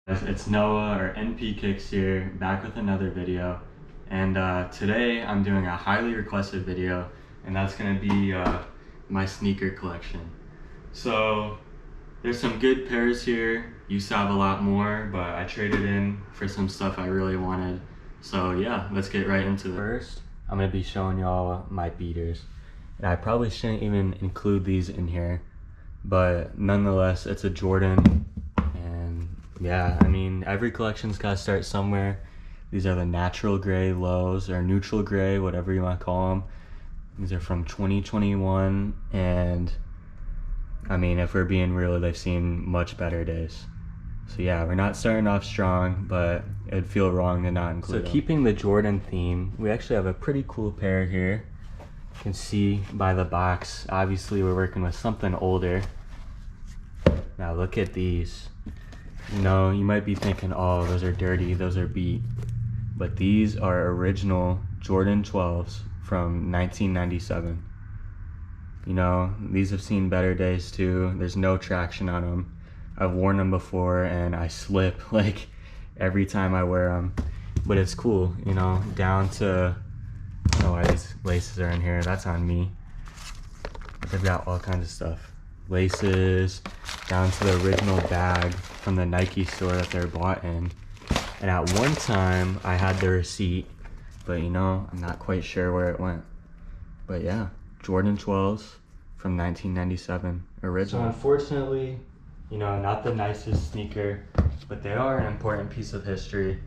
It's Noah or NP Kicks here, back with another video. And today I'm doing a highly requested video, and that's gonna be my sneaker collection. So there's some good pairs here. Used to have a lot more, but I traded in for some stuff I really wanted. So yeah, let's get right into it. First, I'm gonna be showing y'all my beaters. And I probably shouldn't even include these in here, but nonetheless, it's a Jordan. Yeah, I mean, every collection's gotta start somewhere. These are the natural gray lows, or neutral gray, whatever you wanna call them. These are from 2021, and I mean, if we're being real, they've seen much better days. So yeah, we're not starting off strong, but it'd feel wrong to not include them. Keeping the Jordan theme, we actually have a pretty cool pair here. You can see by the box, obviously we're working with something older. Now look at these. You know, you might be thinking, oh, those are dirty, those are beat. But these are original Jordan 12s from 1997. You know, these have seen better days too. There's no traction on them. I've worn them before and I slip like every time I wear them. But it's cool, you know, down to, I don't know why these laces are in here, that's on me. They've got all kinds of stuff. Laces, down to the original bag from the Nike store that they're bought in. And at one time I had the receipt, but you know, I'm not quite sure where it went. But yeah, Jordan 12s from 1997, original. So unfortunately, you know, not the nicest sneaker, but they are an important piece of history.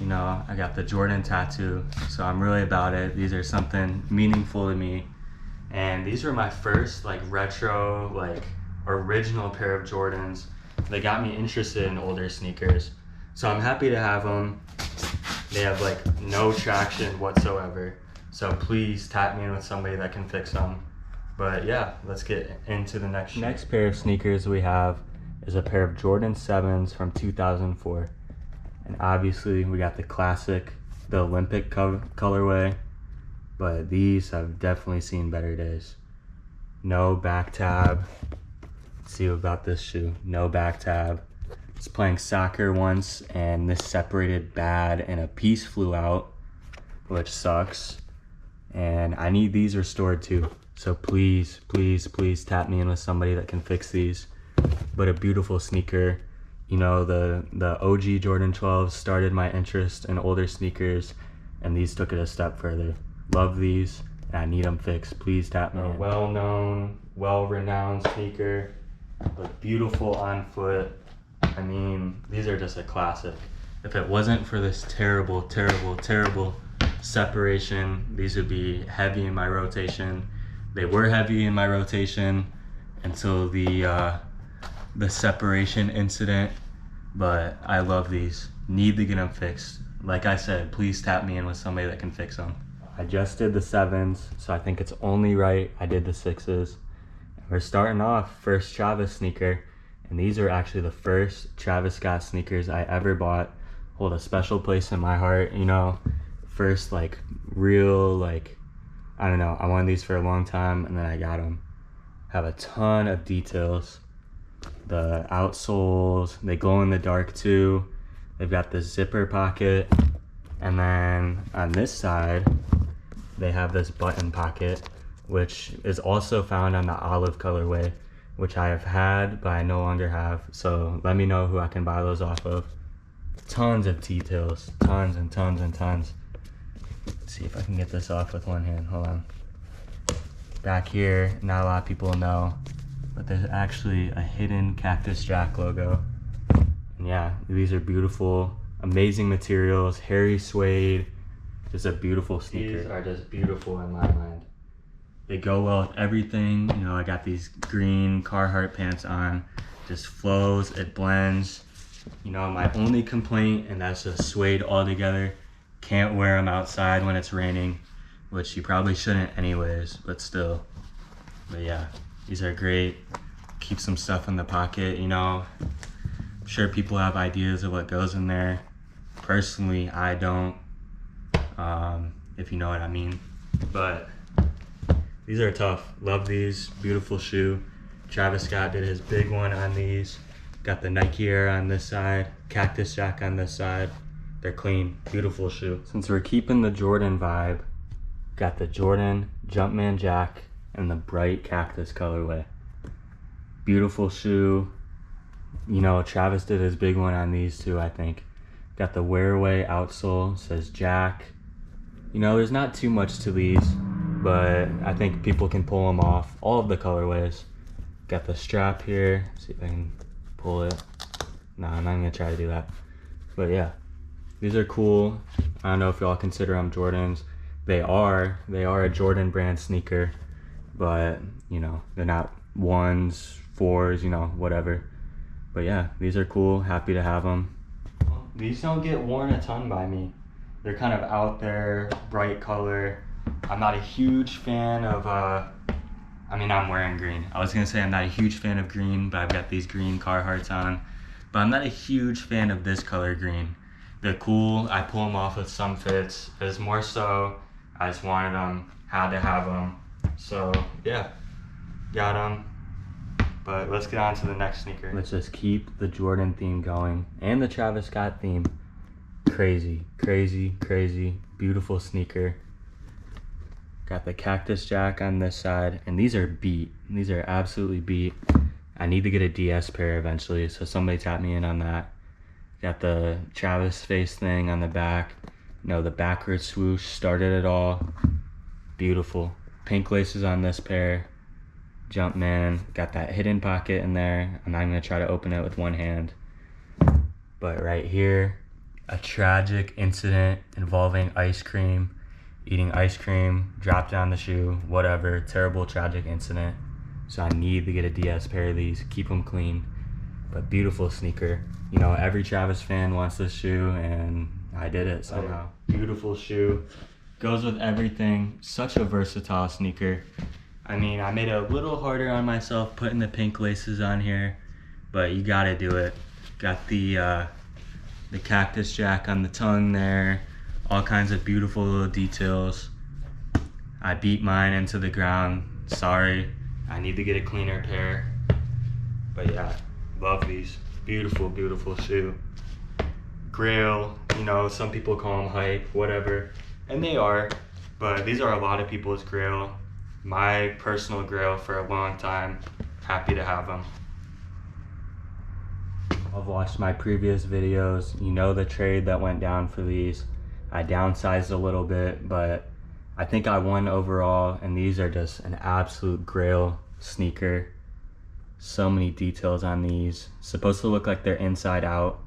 You know, I got the Jordan tattoo, so I'm really about it. These are something meaningful to me. And these were my first like retro, like original pair of Jordans. They got me interested in older sneakers. So I'm happy to have them. They have like no traction whatsoever. So please tap me in with somebody that can fix them. But yeah, let's get into the next shoe. Next pair of sneakers we have is a pair of Jordan 7s from 2004. And obviously we got the classic, the Olympic colorway. But these have definitely seen better days. No back tab. Let's see about this shoe. No back tab. I was playing soccer once and this separated bad and a piece flew out, which sucks. And I need these restored too. So please, please, please tap me in with somebody that can fix these. But a beautiful sneaker. You know, the OG Jordan 12 started my interest in older sneakers, and these took it a step further. Love these, and I need them fixed. Please tap me in. Well-known, well-renowned sneaker, but beautiful on foot. I mean, these are just a classic. If it wasn't for this terrible, terrible, terrible separation, these would be heavy in my rotation. They were heavy in my rotation until the separation incident, but I love these. Need to get them fixed. Like I said, please tap me in with somebody that can fix them. I just did the 7s, so I think it's only right I did the 6s. We're starting off first Travis sneaker, and these are actually the first Travis Scott sneakers I ever bought. Hold a special place in my heart, you know. First like real, like, I don't know, I wanted these for a long time and then I got them. Have a ton of details. The outsoles, they glow in the dark too. They've got the zipper pocket, and then on this side they have this button pocket, which is also found on the olive colorway, which I have had, but I no longer have. So let me know who I can buy those off of. Tons of details, tons and tons and tons. Let's see if I can get this off with one hand, hold on. Back here, not a lot of people know, but there's actually a hidden Cactus Jack logo. And yeah, these are beautiful, amazing materials, hairy suede. Just a beautiful sneaker. These are just beautiful in my mind. They go well with everything. You know, I got these green Carhartt pants on. Just flows, it blends. You know, my only complaint, and that's just suede altogether. Can't wear them outside when it's raining, which you probably shouldn't anyways, but still. But yeah, these are great. Keep some stuff in the pocket, you know. I'm sure people have ideas of what goes in there. Personally, I don't. If you know what I mean. But these are tough. Love these. Beautiful shoe. Travis Scott did his big one on these. Got the Nike Air on this side. Cactus Jack on this side. They're clean, beautiful shoe. Since we're keeping the Jordan vibe, got the Jordan Jumpman Jack and the bright cactus colorway. Beautiful shoe. You know, Travis did his big one on these too, I think. Got the wear away outsole, says Jack. You know, there's not too much to these, but I think people can pull them off. All of the colorways. Got the strap here. See if I can pull it. No, I'm not gonna try to do that. But yeah, these are cool. I don't know if y'all consider them Jordans. They are a Jordan brand sneaker, but you know, they're not 1s, 4s, you know, whatever. But yeah, these are cool. Happy to have them. These don't get worn a ton by me. They're kind of out there, bright color. I'm not a huge fan of, I mean, I'm wearing green. I was gonna say I'm not a huge fan of green, but I've got these green Carhartts on. But I'm not a huge fan of this color green. They're cool. I pull them off with some fits. It's more so I just wanted them, had to have them. So yeah, got them. But let's get on to the next sneaker. Let's just keep the Jordan theme going and the Travis Scott theme. Crazy, crazy, crazy, beautiful sneaker. Got the Cactus Jack on this side, and these are beat. These are absolutely beat. I need to get a DS pair eventually, so somebody tap me in on that. Got the Travis face thing on the back. You know, the backward swoosh started it all. Beautiful. Pink laces on this pair. Jumpman. Got that hidden pocket in there, and I'm gonna try to open it with one hand. But right here, a tragic incident involving ice cream. Eating ice cream, dropped down the shoe, whatever. Terrible, tragic incident. So I need to get a DS pair of these, keep them clean. But beautiful sneaker. You know, every Travis fan wants this shoe, and I did it somehow. Beautiful shoe. Goes with everything. Such a versatile sneaker. I mean, I made it a little harder on myself putting the pink laces on here, but you gotta do it. Got the Cactus Jack on the tongue there. All kinds of beautiful little details. I beat mine into the ground. Sorry, I need to get a cleaner pair. But yeah, love these. Beautiful, beautiful shoe. Grail, you know, some people call them hype, whatever. And they are, but these are a lot of people's grail. My personal grail for a long time. Happy to have them. I've watched my previous videos. You know the trade that went down for these. I downsized a little bit, but I think I won overall, and these are just an absolute grail sneaker. So many details on these. Supposed to look like they're inside out.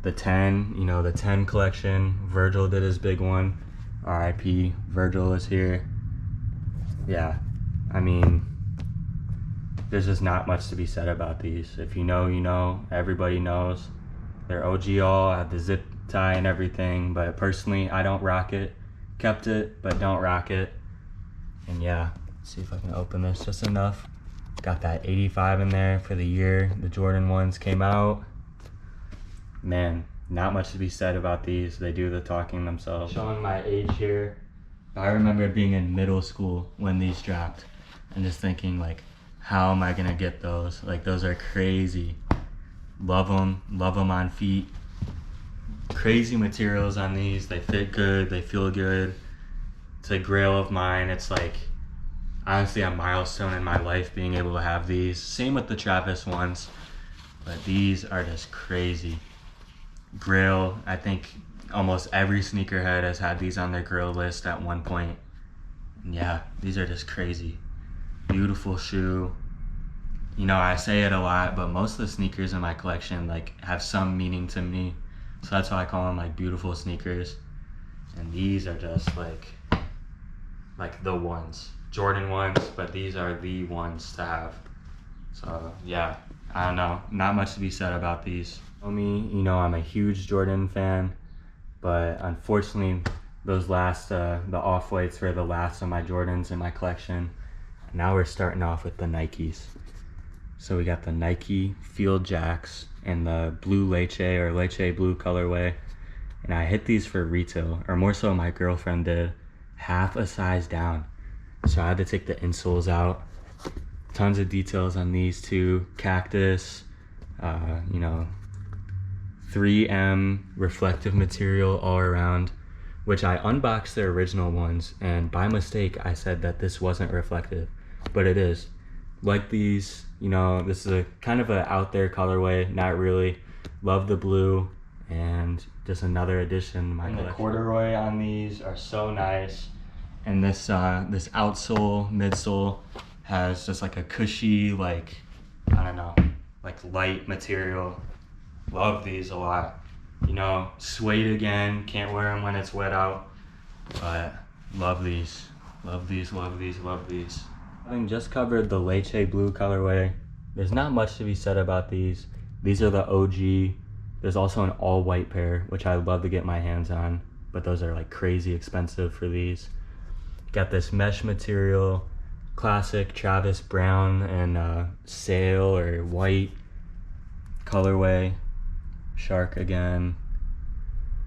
The 10, you know, the 10 collection. Virgil did his big one. RIP, Virgil is here. Yeah, I mean, there's just not much to be said about these. If you know, you know. Everybody knows. They're OG all, have the zip tie and everything, but personally I don't rock it. Kept it, but don't rock it. And yeah, let's see if I can open this just enough. Got that 85 in there for the year the Jordan ones came out. Man, not much to be said about these. They do the talking themselves. Showing my age here. I remember being in middle school when these dropped and just thinking like, how am I gonna get those? Like, those are crazy. Love them on feet. Crazy materials on these. They fit good, they feel good. It's a grail of mine. It's like honestly a milestone in my life being able to have these. Same with the Travis ones, but these are just crazy. Grail, I think almost every sneakerhead has had these on their grail list at one point. And yeah, these are just crazy. Beautiful shoe. You know, I say it a lot, but most of the sneakers in my collection like have some meaning to me. So that's why I call them like beautiful sneakers. And these are just like the ones. Jordan ones, but these are the ones to have. So yeah, I don't know. Not much to be said about these. You know, I'm a huge Jordan fan, but unfortunately those last, the off-whites were the last of my Jordans in my collection. Now we're starting off with the Nikes. So we got the Nike Field Jacks in the blue Leche or Leche blue colorway. And I hit these for retail, or more so my girlfriend did, half a size down. So I had to take the insoles out. Tons of details on these too. Cactus, you know, 3M reflective material all around, which I unboxed the original ones, and by mistake I said that this wasn't reflective, but it is. Like these, you know, this is a kind of a out there colorway, not really. Love the blue, and just another addition to my collection. The corduroy on these are so nice, and this this outsole, midsole has just like a cushy, like, I don't know, like light material. Love these a lot. You know, suede again, can't wear them when it's wet out, but love these. Love these, love these, love these. Having just covered the Leche Blue colorway, there's not much to be said about these. These are the OG. There's also an all white pair, which I'd love to get my hands on, but those are like crazy expensive for these. Got this mesh material, classic Travis brown and sail or white colorway. Shark again,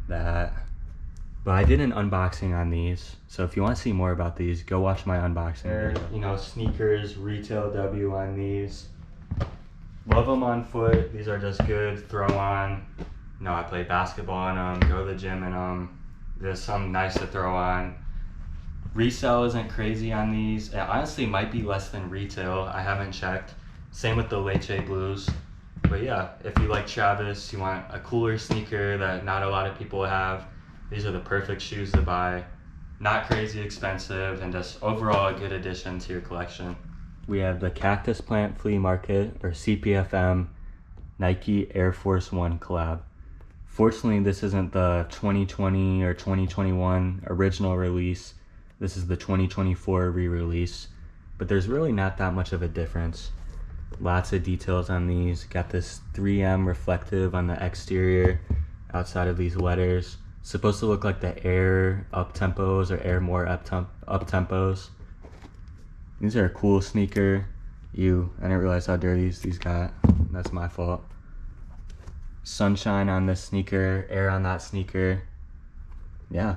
that. But I did an unboxing on these, so if you want to see more about these, go watch my unboxing. You know, sneakers, retail W on these. Love them on foot. These are just good throw on. You know, I play basketball in them, go to the gym in them. There's some nice to throw on. Resale isn't crazy on these. It honestly might be less than retail. I haven't checked. Same with the Leche Blues. But yeah, if you like Travis, you want a cooler sneaker that not a lot of people have, these are the perfect shoes to buy. Not crazy expensive, and just overall a good addition to your collection. We have the Cactus Plant Flea Market, or CPFM, Nike Air Force One collab. Fortunately, this isn't the 2020 or 2021 original release. This is the 2024 re-release, but there's really not that much of a difference. Lots of details on these. Got this 3M reflective on the exterior outside of these letters. Supposed to look like the Air up-tempos or Air More up-tempos. These are a cool sneaker. I didn't realize how dirty these got. That's my fault. Sunshine on this sneaker, air on that sneaker. Yeah.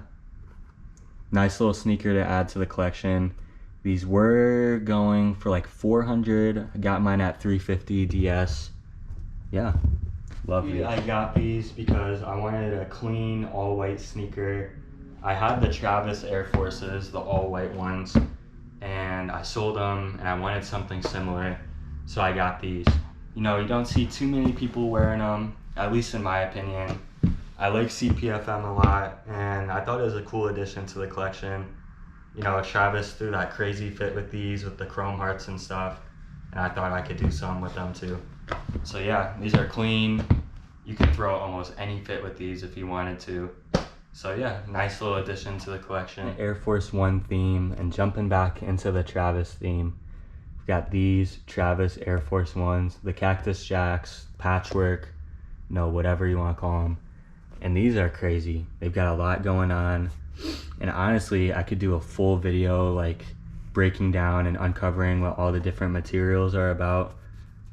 Nice little sneaker to add to the collection. These were going for like 400. I got mine at 350 DS. Yeah. Love these. I got these because I wanted a clean all-white sneaker. I had the Travis Air Forces, the all-white ones, and I sold them, and I wanted something similar, so I got these. You know, you don't see too many people wearing them, at least in my opinion. I like CPFM a lot, and I thought it was a cool addition to the collection. You know, Travis threw that crazy fit with these, with the chrome hearts and stuff, and I thought I could do some with them too. So yeah, these are clean. You can throw almost any fit with these if you wanted to. So yeah, nice little addition to the collection. The Air Force One theme, and jumping back into the Travis theme, we've got these Travis Air Force Ones, the Cactus Jacks, patchwork, whatever you want to call them. And these are crazy. They've got a lot going on. And honestly, I could do a full video like breaking down and uncovering what all the different materials are about.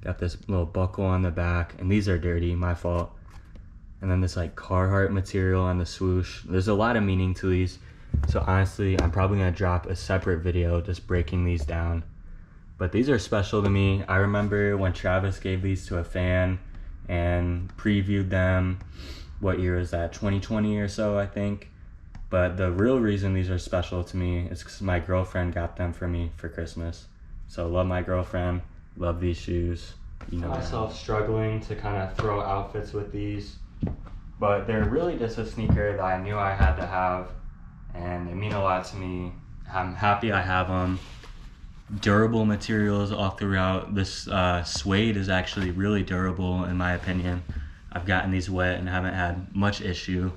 Got this little buckle on the back, and these are dirty, my fault. And then this like Carhartt material on the swoosh. There's a lot of meaning to these. So honestly, I'm probably gonna drop a separate video just breaking these down. But these are special to me. I remember when Travis gave these to a fan and previewed them. What year is that? 2020 or so, I think. But the real reason these are special to me is because my girlfriend got them for me for Christmas. So love my girlfriend, love these shoes. You know, myself struggling to kind of throw outfits with these, but they're really just a sneaker that I knew I had to have, and they mean a lot to me. I'm happy I have them. Durable materials all throughout. This suede is actually really durable in my opinion. I've gotten these wet and haven't had much issue.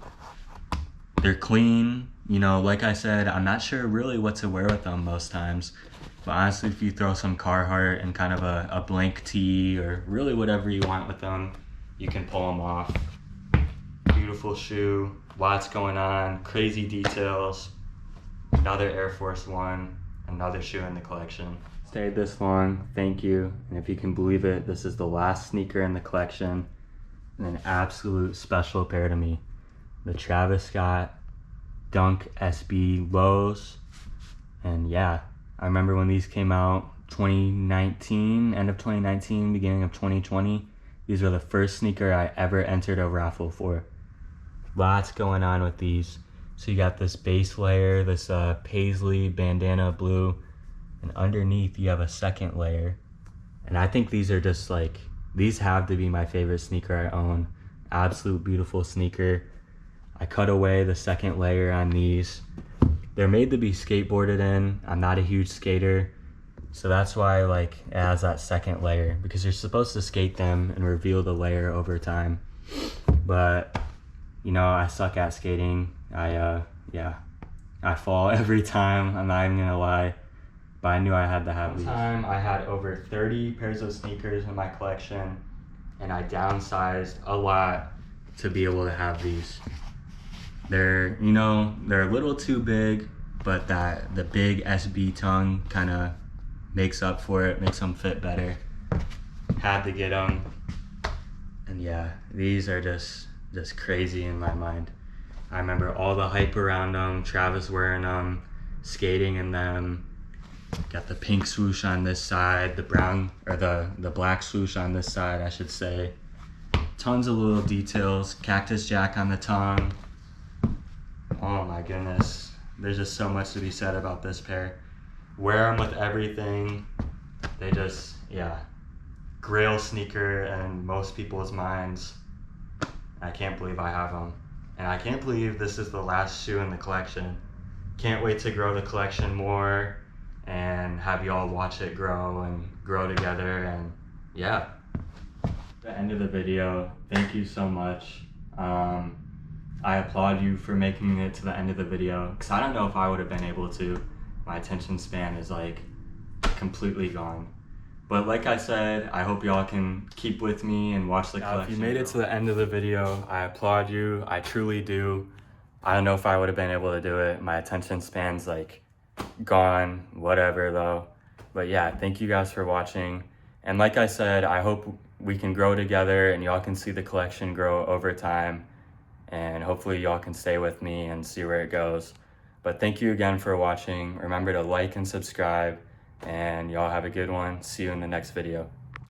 They're clean, like I said, I'm not sure really what to wear with them most times. But honestly, if you throw some Carhartt and kind of a blank tee or really whatever you want with them, you can pull them off. Beautiful shoe, lots going on, crazy details. Another Air Force One, another shoe in the collection. Stayed this long, thank you. And if you can believe it, this is the last sneaker in the collection, and an absolute special pair to me. The Travis Scott Dunk SB Lows. And yeah, I remember when these came out 2019, end of 2019, beginning of 2020. These were the first sneaker I ever entered a raffle for. Lots going on with these. So you got this base layer, this paisley bandana blue, and underneath you have a second layer. And I think these are just like, these have to be my favorite sneaker I own. Absolute beautiful sneaker. I cut away the second layer on these. They're made to be skateboarded in. I'm not a huge skater, so that's why like it has that second layer, because you're supposed to skate them and reveal the layer over time. But you know, I suck at skating. I fall every time. I'm not even gonna lie. But I knew I had to have these. One time I had over 30 pairs of sneakers in my collection, and I downsized a lot to be able to have these. They're, you know, they're a little too big, but the big SB tongue kind of makes up for it, makes them fit better. Had to get them. And yeah, these are just crazy in my mind. I remember all the hype around them, Travis wearing them, skating in them. Got the pink swoosh on this side, the brown, or the black swoosh on this side, I should say. Tons of little details, Cactus Jack on the tongue. Oh my goodness, there's just so much to be said about this pair. Wear them with everything. They just, yeah, grail sneaker in most people's minds. I can't believe I have them. And I can't believe this is the last shoe in the collection. Can't wait to grow the collection more and have y'all watch it grow and grow together. And yeah, the end of the video, thank you so much. I applaud you for making it to the end of the video, because I don't know if I would have been able to. My attention span is like completely gone. But like I said, I hope y'all can keep with me and watch the collection. If you made it to the end of the video, I applaud you. I truly do. I don't know if I would have been able to do it. My attention span's like gone, whatever though. But yeah, thank you guys for watching. And like I said, I hope we can grow together and y'all can see the collection grow over time. And hopefully y'all can stay with me and see where it goes. But thank you again for watching. Remember to like and subscribe, and y'all have a good one. See you in the next video.